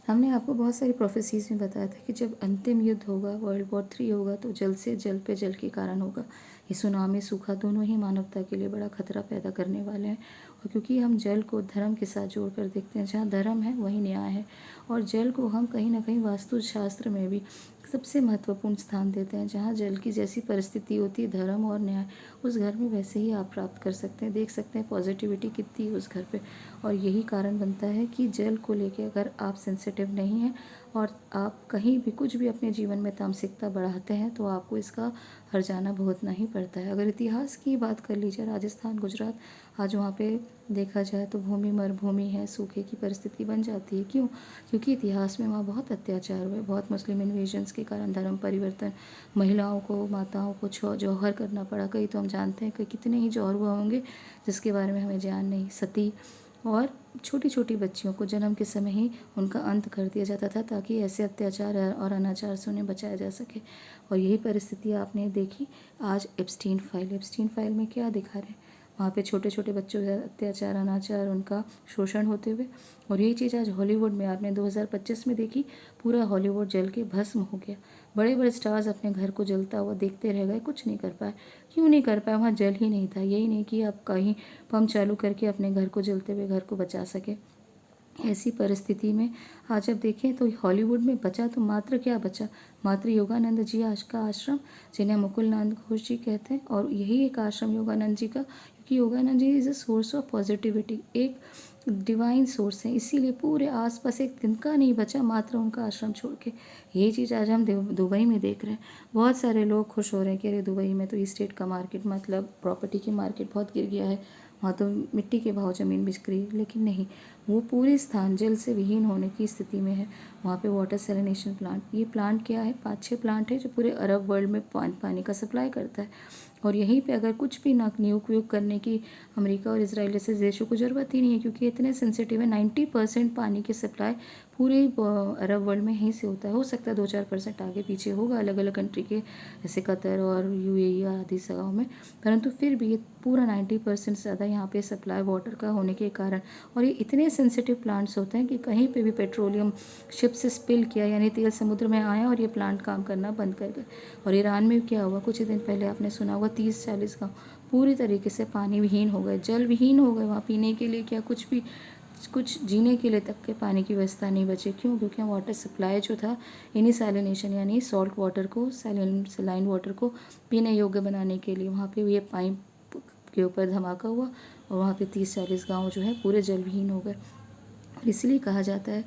हमने आपको बहुत सारी प्रोफेसीज़ में बताया था कि जब अंतिम युद्ध होगा, वर्ल्ड वॉर 3 होगा, तो जल से जल पे जल के कारण होगा। ये सुनामी, सूखा दोनों ही मानवता के लिए बड़ा खतरा पैदा करने वाले हैं। और क्योंकि हम जल को धर्म के साथ जोड़कर देखते हैं, जहाँ धर्म है वहीं न्याय है, और जल को हम कहीं ना कहीं वास्तुशास्त्र में भी सबसे महत्वपूर्ण स्थान देते हैं। जहाँ जल की जैसी परिस्थिति होती है, धर्म और न्याय उस घर में वैसे ही आप प्राप्त कर सकते हैं। देख सकते हैं पॉजिटिविटी कितनी है उस घर पे। और यही कारण बनता है कि जल को लेके अगर आप सेंसिटिव नहीं हैं और आप कहीं भी कुछ भी अपने जीवन में तामसिकता बढ़ाते हैं, तो आपको इसका हर्जाना भुगतना ही पड़ता है। अगर इतिहास की बात कर लीजिए, राजस्थान, गुजरात, आज वहाँ पे देखा जाए तो भूमि मरुभूमि है, सूखे की परिस्थिति बन जाती है। क्यों? क्योंकि इतिहास में वहाँ बहुत अत्याचार हुए, बहुत मुस्लिम इन्वेजन्स के कारण धर्म परिवर्तन, महिलाओं को, माताओं को जौहर करना पड़ा। कई तो हम जानते हैं कि कितने ही जौहर हुए होंगे जिसके बारे में हमें ज्ञान नहीं। सती और छोटी छोटी बच्चियों को जन्म के समय ही उनका अंत कर दिया जाता था, ताकि ऐसे अत्याचार और अनाचार से उन्हें बचाया जा सके। और यही परिस्थिति आपने देखी आज एप्स्टीन फाइल में क्या दिखा रहे हैं। वहाँ पे छोटे छोटे बच्चों के अत्याचार, अनाचार, उनका शोषण होते हुए। और यही चीज़ आज हॉलीवुड में आपने 2025 में देखी। पूरा हॉलीवुड जल के भस्म हो गया। बड़े बड़े स्टार्स अपने घर को जलता हुआ देखते रह गए, कुछ नहीं कर पाए। क्यों नहीं कर पाए? वहाँ जल ही नहीं था। यही नहीं कि आप कहीं पंप चालू करके अपने घर को जलते हुए घर को बचा सके। ऐसी परिस्थिति में आज आप देखें तो हॉलीवुड में बचा तो मात्र क्या बचा? मात्र योगानंद जी आज का आश्रम, जिन्हें मुकुलनाथ घोष जी कहते हैं। और यही एक आश्रम योगानंद जी का, क्योंकि Yogananda ji is a source of positivity, एक डिवाइन सोर्स है। इसीलिए पूरे आसपास एक तिनका नहीं बचा मात्र उनका आश्रम छोड़ के। यही चीज़ आज हम दुबई में देख रहे हैं। बहुत सारे लोग खुश हो रहे हैं कि अरे दुबई में तो इस्टेट का मार्केट, मतलब प्रॉपर्टी की मार्केट बहुत गिर गया है, वहाँ तो मिट्टी के भाव ज़मीन बिक रही है। लेकिन नहीं, वो पूरे स्थान जल से विहीन होने की स्थिति में है। वहाँ पे वाटर सेलिनेशन प्लांट, ये प्लांट क्या है? 5-6 प्लांट है जो पूरे अरब वर्ल्ड में पानी का सप्लाई करता है। और यहीं पे अगर कुछ भी ना नियोग वियोग करने की अमेरिका और इजराइल जैसे देशों को ज़रूरत ही नहीं है, क्योंकि इतने सेंसिटिव है। 90% पानी की सप्लाई पूरे अरब वर्ल्ड में यहीं से होता है। हो सकता है 2-4% आगे पीछे होगा अलग अलग कंट्री के, जैसे कतर और यूएई आदि जगहों में, परंतु फिर भी ये पूरा 90% से ज़्यादा यहाँ पे सप्लाई वाटर का होने के कारण। और ये इतने सेंसिटिव प्लांट्स होते हैं कि कहीं पे भी पेट्रोलियम शिप से स्पिल किया, यानी तेल समुद्र में आया और ये प्लांट काम करना बंद कर गए। और ईरान में क्या हुआ कुछ ही दिन पहले, आपने सुना होगा, 30-40 गाँव पूरी तरीके से पानी विहीन हो गए, जल विहीन हो गए। वहाँ पीने के लिए क्या, कुछ भी, कुछ जीने के लिए तक के पानी की व्यवस्था नहीं बची। क्यों? क्योंकि वाटर सप्लाई जो था इन्हीं सैलिनेशन यानी सॉल्ट वाटर को, सलाइन वाटर को पीने योग्य बनाने के लिए वहाँ पे ये पाइप के ऊपर धमाका हुआ और वहाँ पे 30-40 गाँव जो है पूरे जलविहीन हो गए। इसलिए कहा जाता है